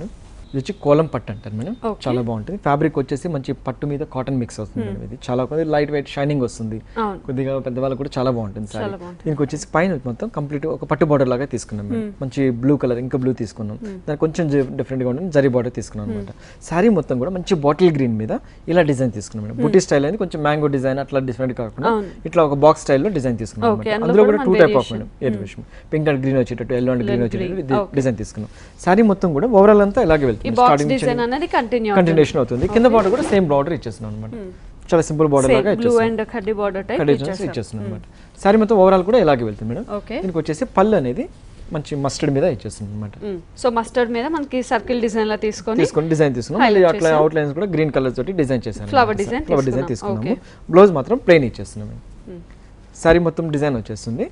ఇది వచ్చి కోలం పట్టు అంటారు మేడం చాలా బాగుంటుంది ఫ్యాబ్రిక్ వచ్చేసి మంచి పట్టు మీద కాటన్ మిక్స్ అవుతుంది మేడం ఇది చాలా కొద్దిగా లైట్ వెయిట్ షైనింగ్ వస్తుంది కొద్దిగా పెద్దవాళ్ళకి కూడా చాలా బాగుంటుంది సారీ దీనికి వచ్చేసి పైన మొత్తం కంప్లీట్ ఒక పట్టు బార్డర్ లాగా తీసుకున్నాం మేడం మంచి బ్లూ కలర్ ఇంకా బ్లూ తీసుకున్నాం దానికి కొంచెం డిఫరెంట్ గా ఉంటుంది జరీ బార్డర్ తీసుకున్నాం అనమాట శారీ మొత్తం కూడా మంచి బాటిల్ గ్రీన్ మీద ఇలా డిజైన్ తీసుకున్నాం మేడం బుటీ స్టైల్ అనేది కొంచెం మ్యాంగో డిజైన్ అట్లా డిఫరెంట్ కాకుండా ఇట్లా ఒక బాక్స్ స్టైల్లో డిజైన్ తీసుకున్నాం అందులో కూడా 2 type of madam pink and green వచ్చేటట్టు ఎల్లో అండ్ గ్రీన్ వచ్చేటట్టు డిజైన్ తీసుకున్నాం శారీ మొత్తం కూడా ఓవరాల్ అంతా ఇలాగే వెళ్తుంది స్టార్టింగ్ కంటిన్యూషన్ అవుతుంది కింద బార్డర్ కూడా సేమ్ బార్డర్ ఇచ్చేస్తున్నాం అన్నమాట చాలా సింపుల్ బార్డర్ లాగా ఇచ్చేస్తున్నాం అన్నమాట సారీ మొత్తం ఓవరాల్ కూడా ఇలాగే వెళ్తుంది మేడం దీనికి వచ్చేసి పళ్ళు అనేది మంచి మస్టర్డ్ మీద ఇచ్చేస్తుంది అన్నమాట సో మస్టర్డ్ మీద మనకి సర్కిల్ డిజైన్ లా తీసుకొని డిజైన్ తీసుకున్నాం మళ్ళీ అట్లా అవుట్ లైన్స్ కూడా గ్రీన్ కలర్ తోటి డిజైన్ చేశాను ఫ్లవర్ డిజైన్ తీసుకున్నాము బ్లౌజ్ మాత్రం ప్లెయిన్ ఇచ్చేస్తున్నాం సారీ మొత్తం డిజైన్ వచ్చేస్తుంది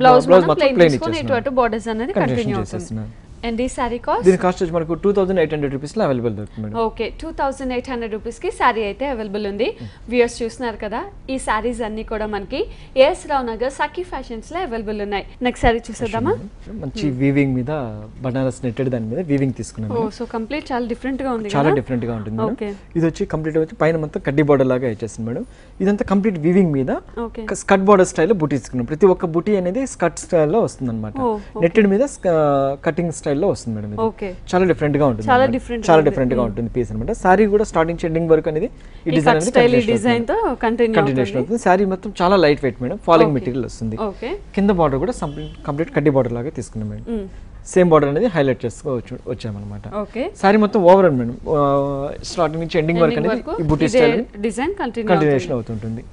బ్లౌజ్ మాత్రం ప్లెయిన్ ఇచ్చేస్తున్నాం ఇటు బోర్డర్స్ అనేది కంటిన్యూ అవుతుంది అండ్ ఈ సారీ కాస్ట్ దీని కాస్ట్ వచ్చి మనకు 2800 రూపీస్ లో అవైలబుల్ దొరుకుతుంది మేడం ఓకే 2800 రూపీస్ కి సారీ అయితే అవైలబుల్ ఉంది వ్యూయర్స్ చూస్తున్నారు కదా ఈ సారీస్ అన్ని కూడా మనకి ఏఎస్ రావు నగర్ సఖీ ఫ్యాషన్స్ లో అవైలబుల్ ఉన్నాయి నెక్స్ట్ సారీ చూసేద్దామా మంచి వీవింగ్ మీద బనారస్ నెట్టెడ్ దాని మీద వీవింగ్ తీసుకున్నాం ఓ సో కంప్లీట్ చాలా డిఫరెంట్ గా ఉంది చాలా డిఫరెంట్ గా ఉంటుంది మేడం ఇది వచ్చి కంప్లీట్ వచ్చి పైన మొత్తం కడ్డీ బోర్డర్ లాగా ఇచ్చేస్తుంది మేడం ఇదంతా కంప్లీట్ వీవింగ్ మీద స్కర్ట్ బోర్డర్ స్టైల్ బుటీ తీసుకున్నాం ప్రతి ఒక్క బుటీ అనేది స్కర్ట్ స్టైల్లో వస్తుంది అనమాట నెట్టెడ్ మీద కటింగ్ స్టైల్లో వస్తుంది మేడం ఇది చాలా డిఫరెంట్ గా ఉంటుంది చాలా డిఫరెంట్ గా ఉంటుంది పీస్ అన్నమాట సారీ కూడా స్టార్టింగ్ ఎండింగ్ వరకు అనేది ఈ డిజైన్ తో కంటిన్యూషన్ అవుతుంది సారీ మొత్తం చాలా light weight madam falling material వస్తుంది కింద బార్డర్ కూడా కంప్లీట్ కడ్డీ బార్డర్ లాగా తీసుకున్నాం మేడం సేమ్ బార్డర్ అనేది హైలైట్ చేసుకోవచ్చు వచ్చామన్నమాట సారీ మొత్తం ఓవరాల్ మేడం స్టార్టింగ్ నుంచి ఎండింగ్ వరకు అనేది ఈ బుటీ స్టైల్ డిజైన్ కంటిన్యూషన్ అవుతుంటుంది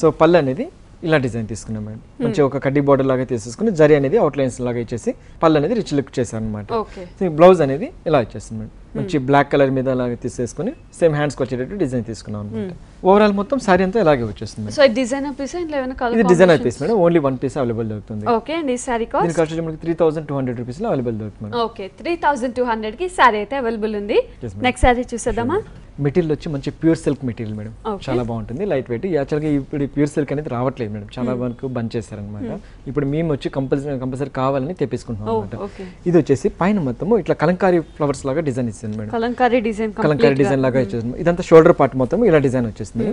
సో పళ్ళు అనేది ఇలా డిజైన్ తీసుకున్నాం మేడం మంచి ఒక కడ్డీ బార్డర్ లాగా తీసేసుకుని జరీ అనేది అవుట్ లైన్స్ లాగా ఇచ్చేసి పళ్ళు అనేది రిచ్ లుక్ చేశాను అనమాట బ్లౌజ్ అనేది ఇలా ఇచ్చేస్తుంది మేడం మంచి బ్లాక్ కలర్ మీద అలాగే తీసేసుకుని సేమ్ హ్యాండ్స్ వచ్చేటట్టు డిజైన్ తీసుకున్నాం అనమాట ఓవరాల్ మొత్తం సారీ అంతా ఇలాగే వచ్చేస్తుంది సో డిజైనర్ పీస్ ఇంట్లో ఏమైనా కలర్ ఇది designer piece madam only one piece available దొరుకుతుంది ఓకే అండ్ ఈ సారీ కాస్ట్ దీని కాస్ట్ మనకి 3200 రూపీస్ లో అవైలబుల్ దొరుకుతుంది ఓకే 3200 కి సారీ అయితే అవైలబుల్ ఉంది నెక్స్ట్ సారీ చూసేద్దామా మెటీరియల్ వచ్చి మంచి ప్యూర్ సిల్క్ మెటీరియల్ మేడం చాలా బాగుంటుంది లైట్ వెయిట్ యాక్చువల్గా ఇప్పుడు ప్యూర్ సిల్క్ అనేది రావట్లేదు మేడం చాలా వరకు బంద్ చేశారనమాట ఇప్పుడు మేము వచ్చి కంపల్సరీ కావాలని తెప్పించుకుంటున్నాం అనమాట ఇది వచ్చేసి పైన మొత్తం ఇట్లా కలంకారీ ఫ్లవర్స్ లాగా డిజైన్ ఇస్తుంది మేడం కలంకారీ డిజైన్ లాగా ఇచ్చేస్తుంది ఇదంతా షోల్డర్ పార్ట్ మొత్తం ఇలా డిజైన్ వచ్చేస్తుంది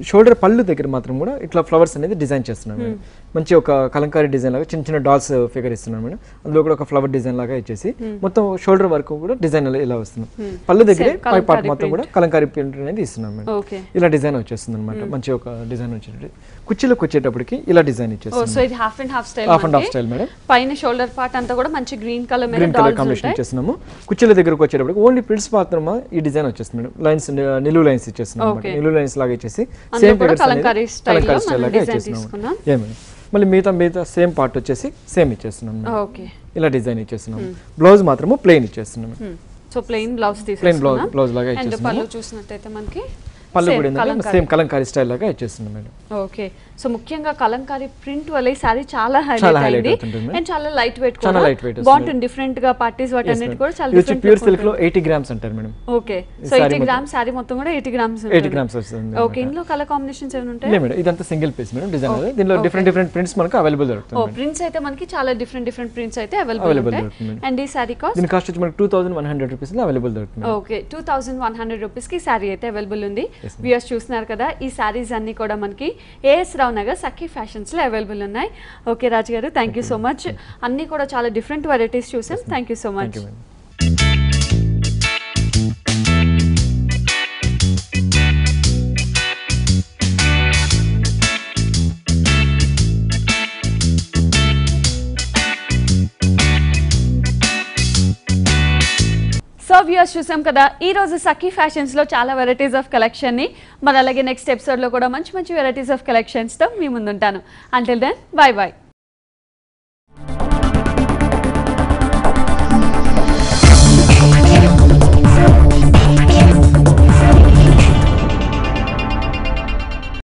షోల్డర్ పళ్ళు దగ్గర మాత్రం కూడా ఇట్లా ఫ్లవర్స్ అనేది డిజైన్ చేస్తున్నాం మేడం మంచి ఒక కలంకారీ డిజైన్ లాగా చిన్న చిన్న డాల్స్ ఫిగర్ ఇస్తున్నాం మేడం అందులో కూడా ఒక ఫ్లవర్ డిజైన్ లాగా ఇచ్చేసి మొత్తం షోల్డర్ వరకు కూడా డిజైన్ ఇలా వస్తుంది పళ్ళు దగ్గర పై పార్ట్ మొత్తం కూడా కలంకారీ ప్రింట్ అనేది ఇస్తున్నాం మేడం ఇలా డిజైన్ వచ్చేస్తుంది అనమాట మంచి ఒక డిజైన్ వచ్చేటప్పుడు కుర్చీలోకి వచ్చేటప్పటికి ఇలా డిజైన్ ఇచ్చేస్తుంది half and half style madam పైన షోల్డర్ పార్ట్ అంతా కూడా మంచి గ్రీన్ కలర్ కాంబినేషన్ ఇచ్చేస్తున్నాము కుర్చీల దగ్గరకు వచ్చేటప్పటికి ఓన్లీ ప్రిల్స్ మాత్రం ఈ డిజైన్ వచ్చేస్తుంది మేడం లైన్స్ నిలువు లైన్స్ ఇచ్చేస్తున్నాం నిలువు లైన్స్ లాగా ఇచ్చేసి సేమ్ కలంకారీ స్టైల్ లాగా ఇచ్చేస్తున్నాం మళ్ళీ మిగతా సేమ్ పార్ట్ వచ్చేసి సేమ్ ఇచ్చేస్తున్నాం ఇలా డిజైన్ ఇచ్చేస్తున్నాం బ్లౌజ్ మాత్రము ప్లెయిన్ ఇచ్చేస్తున్నాం సో ప్లెయిన్ బ్లౌజ్ బ్లౌజ్ లాగా ఇచ్చేస్తున్నాం చూసినట్టయితే మనకి పళ్ళు కూడా సేమ్ కలంకారీ స్టైల్ లాగా ఇచ్చేస్తున్నాం మేడం ఓకే సో ముఖ్యంగా కలంకారీ ప్రింట్ వల్ల ఈ సారీ చాలా హైలైట్ అయింది అండ్ చాలా లైట్ వెయిట్ కూడా బాగుంటుంది డిఫరెంట్ గా పార్టీస్ వాటన్నిటి కూడా చాలా డిఫరెంట్ ప్యూర్ సిల్క్ లో 80 గ్రామ్స్ అంటారు madam okay so 80 grams sorry మొత్తం కూడా 80 గ్రామ్స్ 80 గ్రామ్స్ వస్తుంది ఓకే ఇందులో కలర్ కాంబినేషన్స్ ఏమైనా ఉంటాయి లేదు మేడం ఇదంతా సింగిల్ పీస్ మేడం డిజైన్ దీనిలో డిఫరెంట్ ప్రింట్స్ మనకు అవైలబుల్ దొరుకుతాయి ఓ ప్రింట్స్ అయితే మనకి చాలా డిఫరెంట్ ప్రింట్స్ అయితే అవైలబుల్ ఉంటాయి అండ్ ఈ సారీ కాస్ట్ దీని కాస్ట్ వచ్చి మనకు 2100 రూపీస్ లో అవైలబుల్ దొరుకుతుంది ఓకే 2100 రూపీస్ కి సారీ అయితే అవైలబుల్ ఉంది వ్యూయర్స్ చూస్తున్నారు కదా ఈ సారీస్ అన్ని కూడా మనకి ఏఎస్ రావు నగర్ సఖీ ఫ్యాషన్స్ లో అవైలబుల్ ఉన్నాయి ఓకే రాజు గారు థ్యాంక్ యూ సో మచ్ అన్ని కూడా చాలా డిఫరెంట్ వెరైటీస్ చూసాం thank you so much so viewers చూసాం కదా ఈ రోజు సఖీ ఫ్యాషన్స్ లో చాలా వెరైటీస్ ఆఫ్ కలెక్షన్ ని మరి అలాగే నెక్స్ట్ ఎపిసోడ్ లో కూడా మంచి వెరైటీస్ ఆఫ్ కలెక్షన్స్ తో మీ ముందుంటాను అంటిల్ దెన్ బై బై